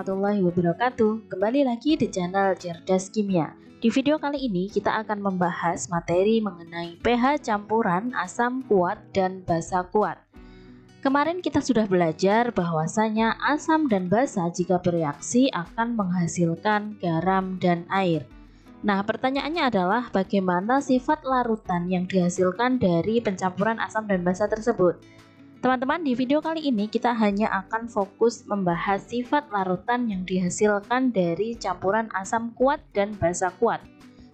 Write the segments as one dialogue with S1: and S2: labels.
S1: warahmatullahi wabarakatuh. Kembali lagi di channel Cerdas Kimia. Di video kali ini kita akan membahas materi mengenai pH campuran asam kuat dan basa kuat. Kemarin kita sudah belajar bahwasanya asam dan basa jika bereaksi akan menghasilkan garam dan air. Nah, pertanyaannya adalah bagaimana sifat larutan yang dihasilkan dari pencampuran asam dan basa tersebut. Teman-teman, di video kali ini kita hanya akan fokus membahas sifat larutan yang dihasilkan dari campuran asam kuat dan basa kuat.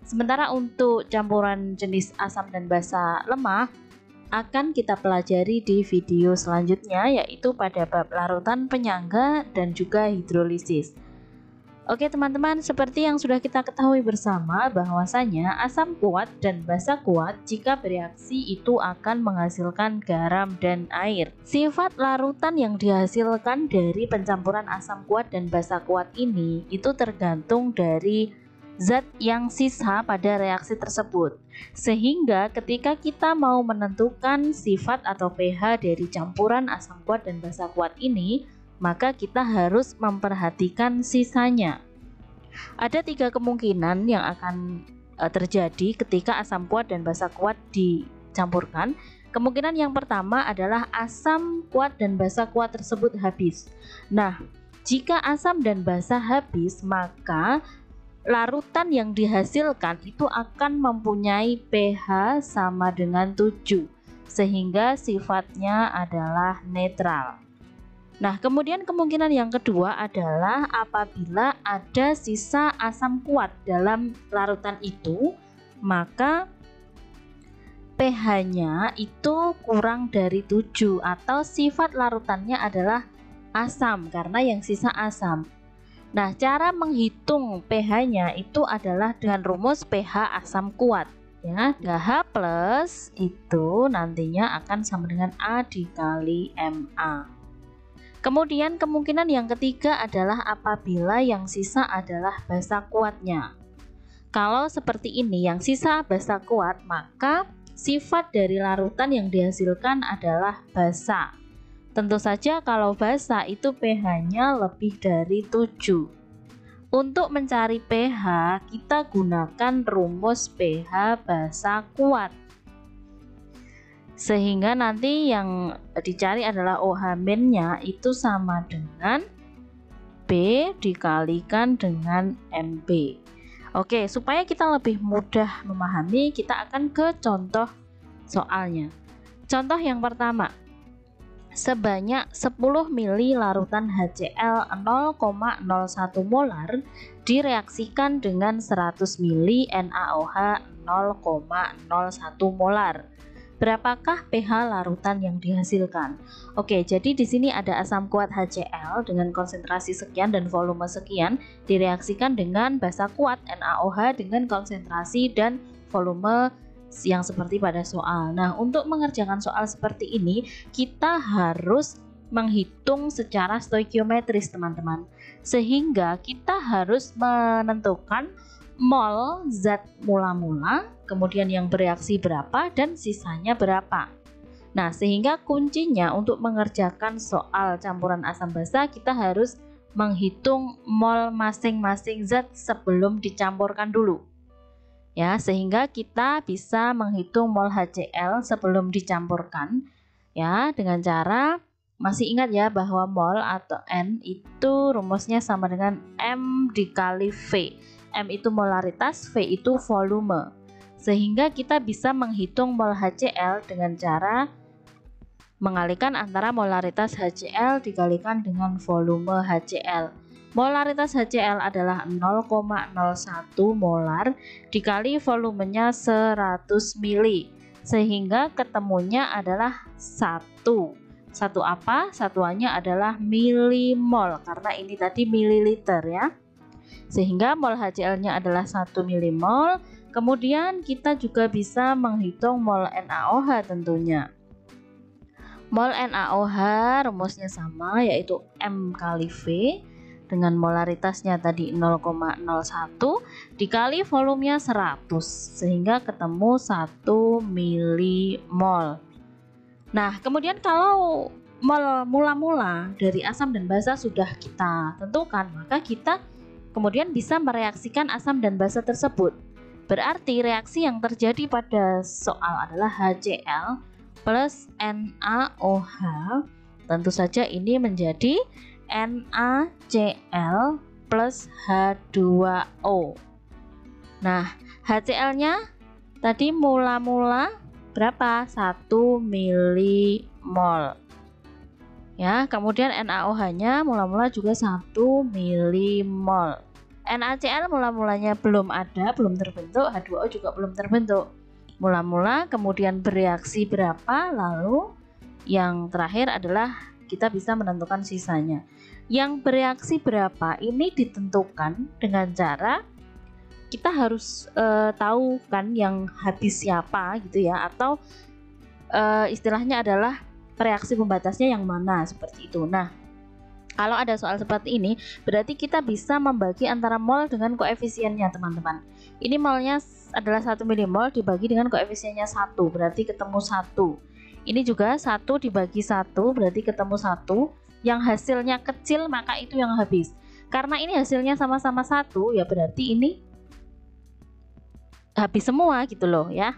S1: Sementara untuk campuran jenis asam dan basa lemah akan kita pelajari di video selanjutnya, yaitu pada bab larutan penyangga dan juga hidrolisis. Oke teman-teman, seperti yang sudah kita ketahui bersama bahwasanya asam kuat dan basa kuat jika bereaksi itu akan menghasilkan garam dan air. Sifat larutan yang dihasilkan dari pencampuran asam kuat dan basa kuat ini itu tergantung dari zat yang sisa pada reaksi tersebut. Sehingga ketika kita mau menentukan sifat atau pH dari campuran asam kuat dan basa kuat ini, maka kita harus memperhatikan sisanya. Ada 3 kemungkinan yang akan terjadi ketika asam kuat dan basa kuat dicampurkan. Kemungkinan yang pertama adalah asam kuat dan basa kuat tersebut habis. Nah, jika asam dan basa habis, maka larutan yang dihasilkan itu akan mempunyai pH sama dengan 7, sehingga sifatnya adalah netral. Nah, kemudian kemungkinan yang kedua adalah apabila ada sisa asam kuat dalam larutan itu, maka pH-nya itu kurang dari 7 atau sifat larutannya adalah asam karena yang sisa asam. Nah, cara menghitung pH-nya itu adalah dengan rumus pH asam kuat. Ya, H plus itu nantinya akan sama dengan A dikali MA. Kemudian kemungkinan yang ketiga adalah apabila yang sisa adalah basa kuatnya. Kalau seperti ini yang sisa basa kuat, maka sifat dari larutan yang dihasilkan adalah basa. Tentu saja kalau basa itu pH-nya lebih dari 7. Untuk mencari pH kita gunakan rumus pH basa kuat. Sehingga nanti yang dicari adalah OH-nya itu sama dengan B dikalikan dengan MB. Oke, supaya kita lebih mudah memahami, kita akan ke contoh soalnya. Contoh yang pertama, sebanyak 10 ml larutan HCl 0,01 molar direaksikan dengan 100 ml NaOH 0,01 molar. Berapakah pH larutan yang dihasilkan? Oke, jadi di sini ada asam kuat HCl dengan konsentrasi sekian dan volume sekian direaksikan dengan basa kuat NaOH dengan konsentrasi dan volume yang seperti pada soal. Nah, untuk mengerjakan soal seperti ini, kita harus menghitung secara stoikiometris, teman-teman. Sehingga kita harus menentukan mol zat mula-mula, kemudian yang bereaksi berapa dan sisanya berapa. Nah, sehingga kuncinya untuk mengerjakan soal campuran asam basa kita harus menghitung mol masing-masing zat sebelum dicampurkan dulu. Ya, sehingga kita bisa menghitung mol HCl sebelum dicampurkan ya dengan cara masih ingat ya bahwa mol atau N itu rumusnya sama dengan M dikali V. M itu molaritas, V itu volume. Sehingga kita bisa menghitung mol HCl dengan cara mengalihkan antara molaritas HCl dikalikan dengan volume HCl. Molaritas HCl adalah 0,01 molar dikali volumenya 100 ml. Sehingga ketemunya adalah 1. Satu apa? Satuannya adalah milimol karena ini tadi mililiter ya. Sehingga mol HCl-nya adalah 1 milimol. Kemudian kita juga bisa menghitung mol NaOH tentunya. Mol NaOH rumusnya sama, yaitu M kali V dengan molaritasnya tadi 0,01 dikali volumenya 100 sehingga ketemu 1 milimol. Nah, kemudian kalau mol mula-mula dari asam dan basa sudah kita tentukan, maka kita kemudian bisa mereaksikan asam dan basa tersebut. Berarti reaksi yang terjadi pada soal adalah HCl plus NaOH. Tentu saja ini menjadi NaCl plus H2O. Nah, HCl-nya tadi mula-mula berapa? 1 milimol. Ya, kemudian NaOH-nya mula-mula juga 1 milimol. NaCl mula-mulanya belum ada, belum terbentuk, H2O juga belum terbentuk. Mula-mula kemudian bereaksi berapa, lalu yang terakhir adalah kita bisa menentukan sisanya. Yang bereaksi berapa ini ditentukan dengan cara kita harus tahu kan yang habis siapa gitu ya, atau istilahnya adalah reaksi pembatasnya yang mana, seperti itu. Nah, kalau ada soal seperti ini, berarti kita bisa membagi antara mol dengan koefisiennya, teman-teman. Ini molnya adalah 1 milimol dibagi dengan koefisiennya 1, berarti ketemu 1. Ini juga 1 dibagi 1, berarti ketemu 1. Yang hasilnya kecil, maka itu yang habis. Karena ini hasilnya sama-sama 1, ya berarti ini habis semua gitu loh ya.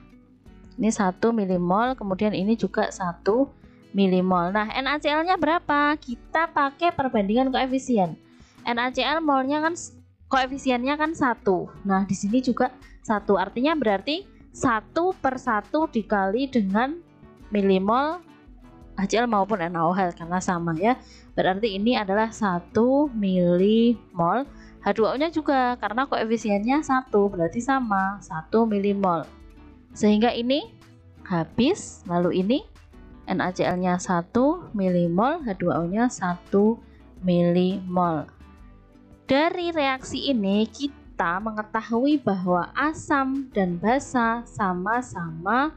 S1: Ini 1 milimol, kemudian ini juga 1 milimol. Nah, NaCl-nya berapa? Kita pakai perbandingan koefisien. NaCl molnya kan koefisiennya kan 1. Nah, di sini juga 1. Artinya berarti 1/1 dikali dengan milimol HCl maupun NaOH karena sama ya. Berarti ini adalah 1 milimol. H2O-nya juga karena koefisiennya 1, berarti sama 1 milimol. Sehingga ini habis, lalu ini NaCl-nya 1 milimol, H2O-nya 1 milimol. Dari reaksi ini kita mengetahui bahwa asam dan basa sama-sama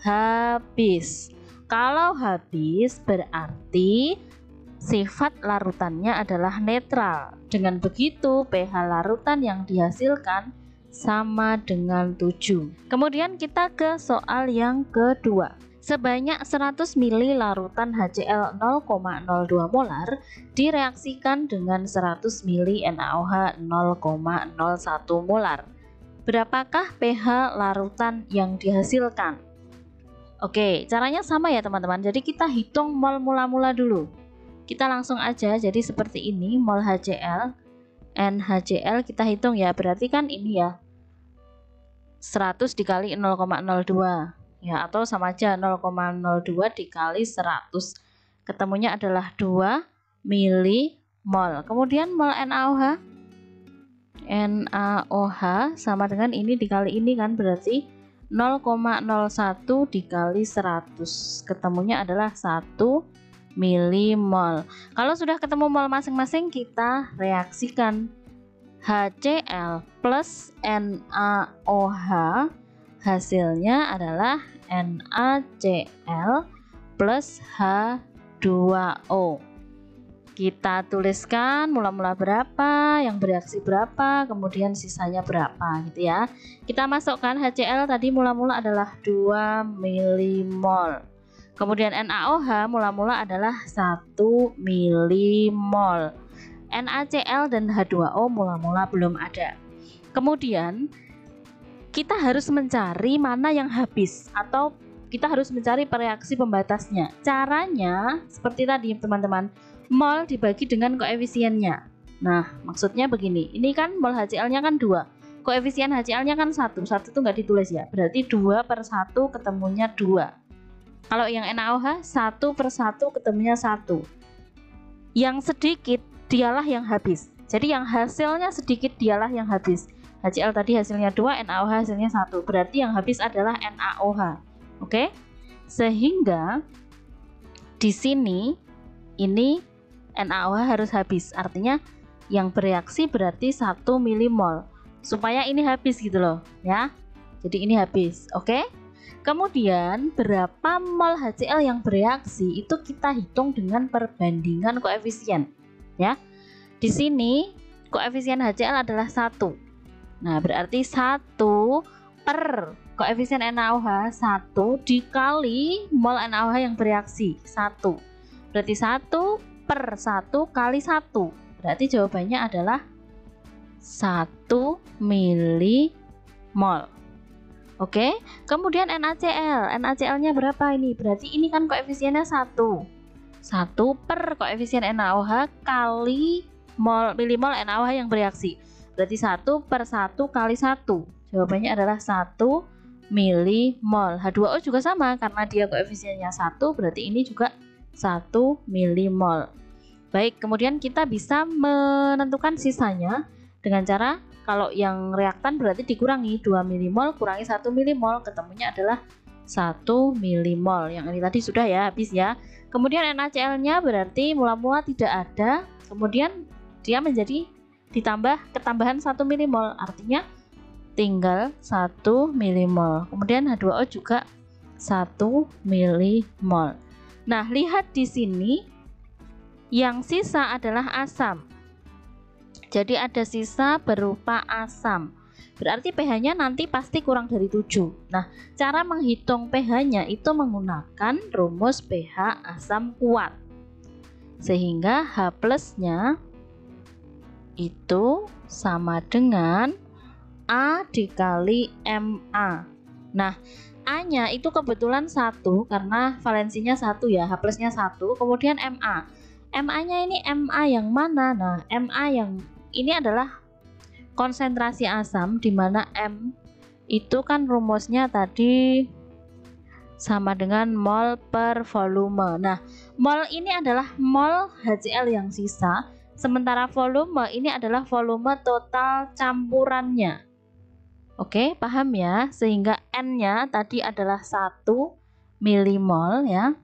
S1: habis. Kalau habis berarti sifat larutannya adalah netral. Dengan begitu pH larutan yang dihasilkan sama dengan 7. Kemudian kita ke soal yang kedua. Sebanyak 100 ml larutan HCl 0,02 molar direaksikan dengan 100 ml NaOH 0,01 molar. Berapakah pH larutan yang dihasilkan? Oke, caranya sama ya teman-teman. Jadi kita hitung mol mula-mula dulu. Kita langsung aja, jadi seperti ini mol HCl, NaHCl kita hitung ya. Berarti kan ini ya 100 dikali 0,02 ya, atau sama aja 0,02 dikali 100, ketemunya adalah 2 milimol. Kemudian mol NaOH sama dengan ini dikali ini kan, berarti 0,01 dikali 100, ketemunya adalah 1 milimol. Kalau sudah ketemu mol masing-masing, kita reaksikan. HCl plus NaOH hasilnya adalah NaCl plus H2O. Kita tuliskan mula-mula berapa, yang bereaksi berapa, kemudian sisanya berapa gitu ya. Kita masukkan HCl tadi mula-mula adalah 2 milimol. Kemudian NaOH mula-mula adalah 1 milimol. NaCl dan H2O mula-mula belum ada. Kemudian kita harus mencari mana yang habis, atau kita harus mencari reaksi pembatasnya. Caranya seperti tadi teman-teman, mol dibagi dengan koefisiennya. Nah, maksudnya begini, ini kan mol HCl-nya kan 2, koefisien HCl-nya kan 1 itu nggak ditulis ya, berarti 2/1 ketemunya 2. Kalau yang NaOH 1/1 ketemunya 1. Yang sedikit dialah yang habis. Jadi yang hasilnya sedikit dialah yang habis. HCl tadi hasilnya 2, NaOH hasilnya 1. Berarti yang habis adalah NaOH. Oke? Sehingga di sini ini NaOH harus habis. Artinya yang bereaksi berarti 1 milimol. Supaya ini habis gitu loh, ya. Jadi ini habis. Oke? Kemudian berapa mol HCl yang bereaksi itu kita hitung dengan perbandingan koefisien. Ya, di sini koefisien HCl adalah 1. Nah, berarti 1 per koefisien NaOH 1 dikali mol NaOH yang bereaksi 1. Berarti 1/1 kali 1. Berarti jawabannya adalah 1 milimol. Oke, kemudian NaCl. NaCl-nya berapa ini? Berarti ini kan koefisiennya 1. 1 per koefisien NaOH kali milimol NaOH yang bereaksi. Berarti 1/1 kali 1. Jawabannya adalah 1 milimol. H2O juga sama karena dia koefisiennya 1, berarti ini juga 1 milimol. Baik, kemudian kita bisa menentukan sisanya dengan cara kalau yang reaktan berarti dikurangi 2 milimol kurangi 1 milimol, ketemunya adalah 1 milimol. Yang ini tadi sudah ya, habis ya. Kemudian NaCl-nya berarti mula-mula tidak ada, kemudian dia menjadi ditambah ketambahan 1 milimol, artinya tinggal 1 milimol. Kemudian H2O juga 1 milimol. Nah, lihat di sini yang sisa adalah asam. Jadi ada sisa berupa asam. Berarti pH-nya nanti pasti kurang dari 7. Nah, cara menghitung pH-nya itu menggunakan rumus pH asam kuat. Sehingga H+-nya itu sama dengan A dikali MA. Nah, A-nya itu kebetulan 1 karena valensinya 1 ya, H+-nya 1. Kemudian MA. MA-nya ini MA yang mana? Nah, MA yang ini adalah konsentrasi asam, di mana M itu kan rumusnya tadi sama dengan mol per volume. Nah, mol ini adalah mol HCl yang sisa, sementara volume ini adalah volume total campurannya. Oke, paham ya? Sehingga N-nya tadi adalah 1 milimol ya.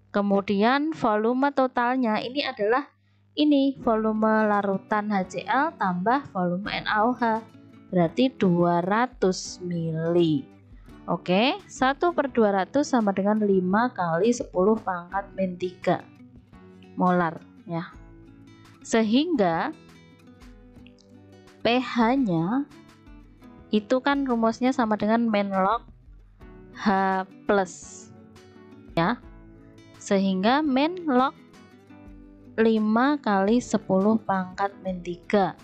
S1: Kemudian volume totalnya ini adalah ini volume larutan HCl tambah volume NaOH, berarti 200 mili. Oke, 1/200 sama dengan 5 kali 10 pangkat min 3 molar ya. Sehingga pH-nya itu kan rumusnya sama dengan min log H+ ya. Sehingga min log 5 kali 10 pangkat min 3,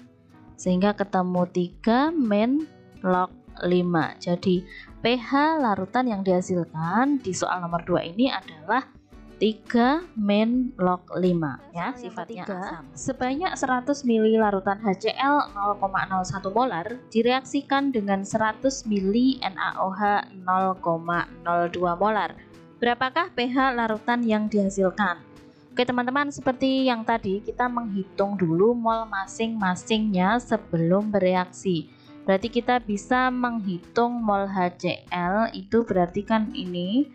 S1: sehingga ketemu 3 min log 5. Jadi pH larutan yang dihasilkan di soal nomor 2 ini adalah 3 min log 5 ya, sifatnya asam. Sebanyak 100 ml larutan HCl 0,01 molar direaksikan dengan 100 ml NaOH 0,02 molar. Berapakah pH larutan yang dihasilkan? Oke teman-teman, seperti yang tadi kita menghitung dulu mol masing-masingnya sebelum bereaksi. Berarti kita bisa menghitung mol HCl itu berarti kan ini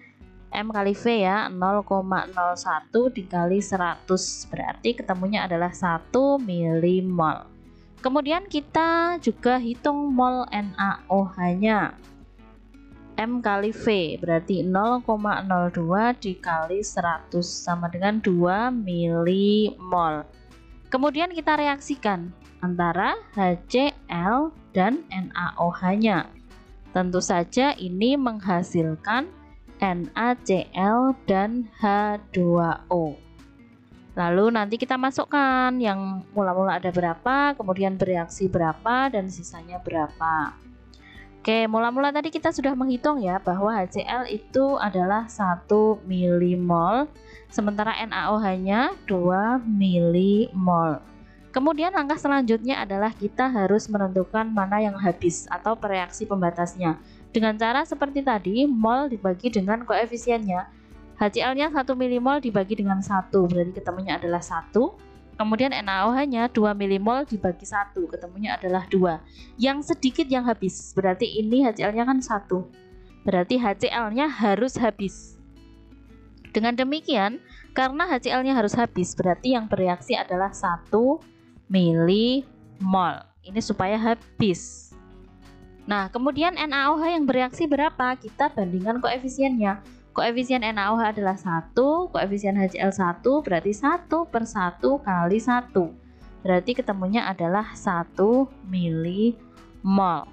S1: M kali V ya, 0,01 dikali 100, berarti ketemunya adalah 1 milimol. Kemudian kita juga hitung mol NaOH-nya. M kali V berarti 0,02 dikali 100 sama dengan 2 milimol. Kemudian kita reaksikan antara HCl dan NaOH-nya. Tentu saja ini menghasilkan NaCl dan H2O. Lalu nanti kita masukkan yang mula-mula ada berapa, kemudian bereaksi berapa, dan sisanya berapa. Oke, mula-mula tadi kita sudah menghitung ya bahwa HCl itu adalah 1 milimol, sementara NaOH-nya 2 milimol. Kemudian langkah selanjutnya adalah kita harus menentukan mana yang habis atau reaksi pembatasnya. Dengan cara seperti tadi, mol dibagi dengan koefisiennya. HCl-nya 1 milimol dibagi dengan 1, berarti ketemunya adalah 1. Kemudian NaOH-nya 2 milimol dibagi 1, ketemunya adalah 2. Yang sedikit yang habis, berarti ini HCl-nya kan 1. Berarti HCl-nya harus habis. Dengan demikian, karena HCl-nya harus habis, berarti yang bereaksi adalah 1 milimol. Ini supaya habis. Nah, kemudian NaOH yang bereaksi berapa? Kita bandingkan koefisiennya. Koefisien NaOH adalah 1, koefisien HCl 1, berarti 1/1 kali 1. Berarti ketemunya adalah 1 milimol.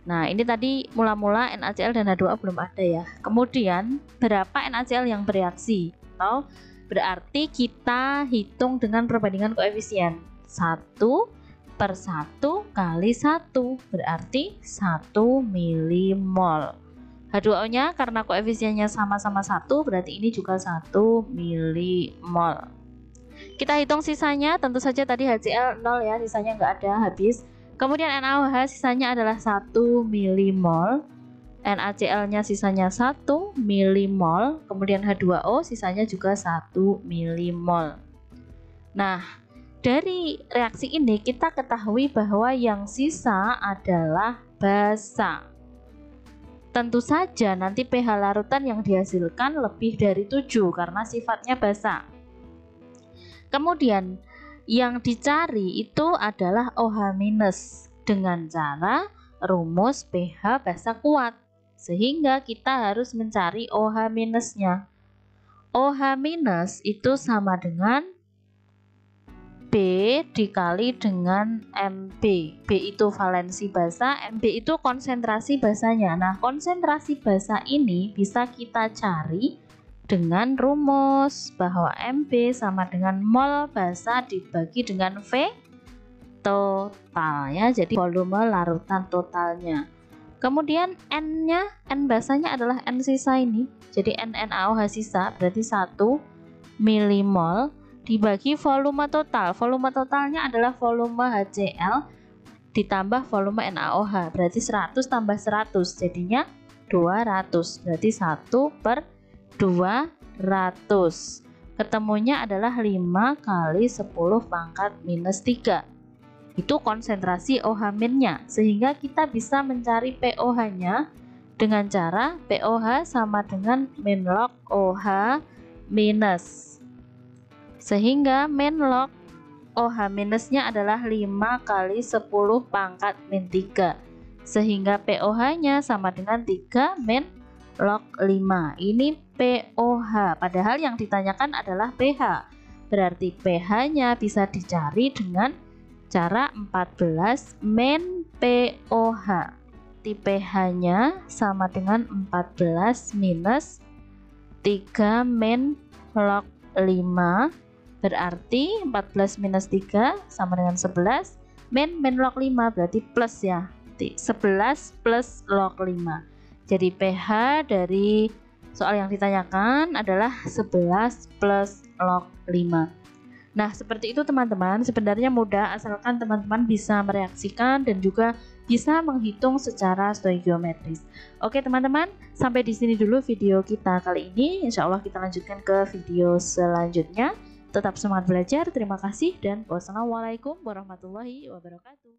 S1: Nah, ini tadi mula-mula NaCl dan H2O belum ada ya. Kemudian, berapa NaCl yang bereaksi? Atau Berarti kita hitung dengan perbandingan koefisien 1/1 kali 1, berarti 1 milimol. H2O nya karena koefisiennya sama-sama 1, berarti ini juga 1 milimol. Kita hitung sisanya, tentu saja tadi HCl 0 ya, sisanya nggak ada, habis. Kemudian NaOH sisanya adalah 1 milimol, NaCl nya sisanya 1 milimol, kemudian H2O sisanya juga 1 milimol. Nah, dari reaksi ini kita ketahui bahwa yang sisa adalah basa. Tentu saja nanti pH larutan yang dihasilkan lebih dari 7 karena sifatnya basa. Kemudian yang dicari itu adalah OH- dengan cara rumus pH basa kuat. Sehingga kita harus mencari OH-nya. OH- itu sama dengan B dikali dengan MB. B itu valensi basa, MB itu konsentrasi basanya. Nah, konsentrasi basa ini bisa kita cari dengan rumus bahwa MB sama dengan mol basa dibagi dengan V total ya. Jadi volume larutan totalnya. Kemudian N-nya, N basanya adalah N sisa ini. Jadi NaOH sisa berarti 1 milimol dibagi volume total. Volume totalnya adalah volume HCl ditambah volume NaOH. Berarti 100 tambah 100 jadinya 200. Berarti 1/200. Ketemunya adalah 5 kali 10 pangkat minus 3. Itu konsentrasi OH-nya, sehingga kita bisa mencari pOH-nya dengan cara pOH sama dengan min log OH minus, sehingga min log OH-nya adalah 5 kali 10 pangkat min 3, sehingga pOH-nya sama dengan 3 min log 5. Ini pOH, padahal yang ditanyakan adalah pH. Berarti pH-nya bisa dicari dengan cara 14 min pOH. pH-nya sama dengan 14 minus 3 min log 5. Berarti 14 minus 3 sama dengan 11. Min log 5 berarti plus ya. 11 plus log 5. Jadi pH dari soal yang ditanyakan adalah 11 plus log 5. Nah, seperti itu teman-teman, sebenarnya mudah asalkan teman-teman bisa mereaksikan dan juga bisa menghitung secara stoikiometris. Oke teman-teman, sampai di sini dulu video kita kali ini. Insya Allah kita lanjutkan ke video selanjutnya. Tetap semangat belajar, terima kasih dan wassalamualaikum warahmatullahi wabarakatuh.